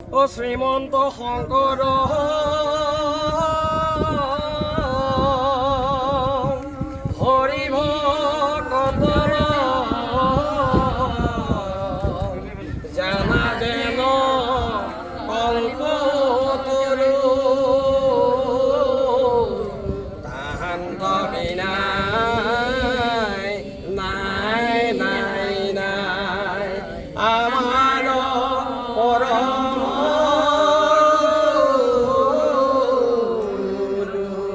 ও শ্ৰীমন্ত শঙ্কৰ হৰি ভকতৰ জানা যেন কল্পতৰু তাহান্ত বিনাই নাই নাই নাই আমাৰ পৰম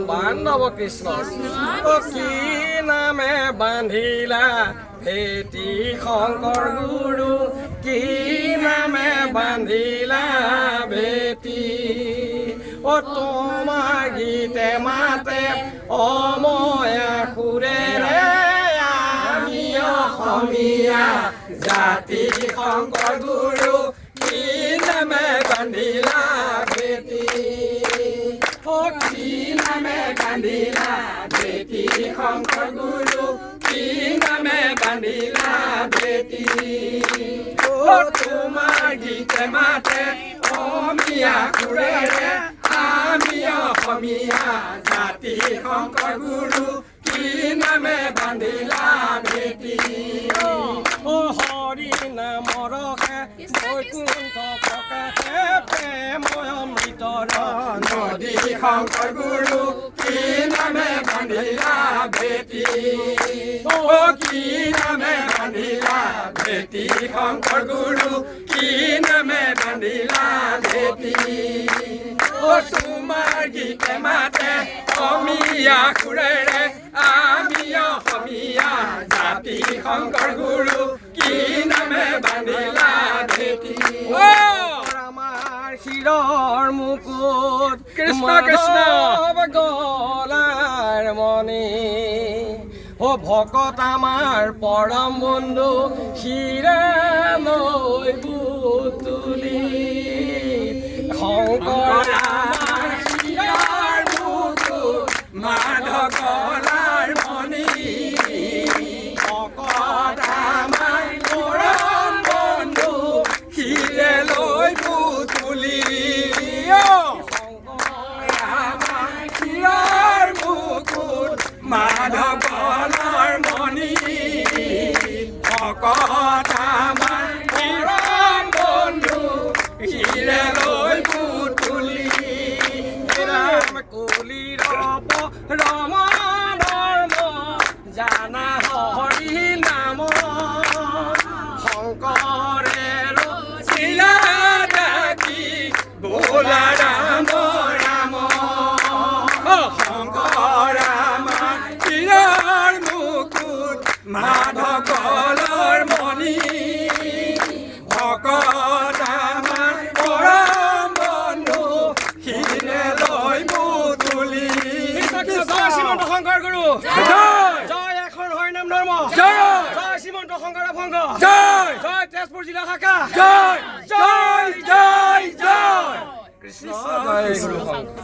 বান্ধৱ কৃষ্ণ ও কি নামে বান্ধিলা ভেটি শংকৰ গুৰু কি নামে বান্ধিলা ভেটি ও তোমাৰ গীতে মাতে অময়া সুৰেৰে আমি অসমীয়া জাতি শংকৰ গুৰু কি নামে বান্ধিলা ভেটি ও কি নামে বান্ধিলা ভেটি শংকৰ গুৰু কি নামে বান্ধিলা ভেটি ও তোমাৰ গীতে মাতে অসমীয়া সুৰেৰে আমি অসমীয়া জাতি শংকৰ গুৰু কি নামে বান্ধিলা ভেটি ও হৰি নামৰ বৈকুণ্ঠ প্ৰকাশে প্ৰেম অমৃতৰ নদী শংকৰ গুৰু কি নামে বান্ধিলা ভেটি ও কি নামে বান্ধিলা ভেটি শংকৰ গুৰু কি নামে বান্ধিলা ভেটি ও তোমাৰ গীতে মাতে অসমীয়া সুৰেৰে আমি অসমীয়া জাতি শংকৰ গুৰু কি নামে বান্ধিলা ভেটি আমাৰ শিৰৰ মুকুট কৃষ্ণ কৃষ্ণ গলাৰ মণি ও ভকত আমাৰ পৰম বন্ধু শিৰে লৈ বুতুলি শংকৰ আমাৰ শিৰৰ মুকুট মাধৱ গলাৰ মণি ভকত আমাৰ পৰম বন্ধু শিৰে লৈ বুতুলি শংকৰ আমাৰ শিৰৰ মুকুট মাধৱ গলাৰ মণি ভকত আমাৰ পৰম বন্ধু শিৰে লৈ বুতুলি ৰাম কলিৰ ৰম ধৰ্ম জানা হৰি নাম শংকৰে ৰচিলা ডাকি বোলা ৰাম ৰাম শংকৰ আমাৰ শিৰৰ মুকুট মাধৱ গলাৰ মণি ভকত আমাৰ পৰম বন্ধু শিৰে লৈ বুতুলি জয় শ্ৰীমন্ত শংকৰ গুৰু জয় এখন হৰিনাম ধৰ্ম জয় শ্ৰীমন্ত শংকৰ ভংগ জয় জয় তেজপুৰ জিলা শাখা জয় জয় জয় জয় কৃষ্ণ জয় গুৰু শংকৰ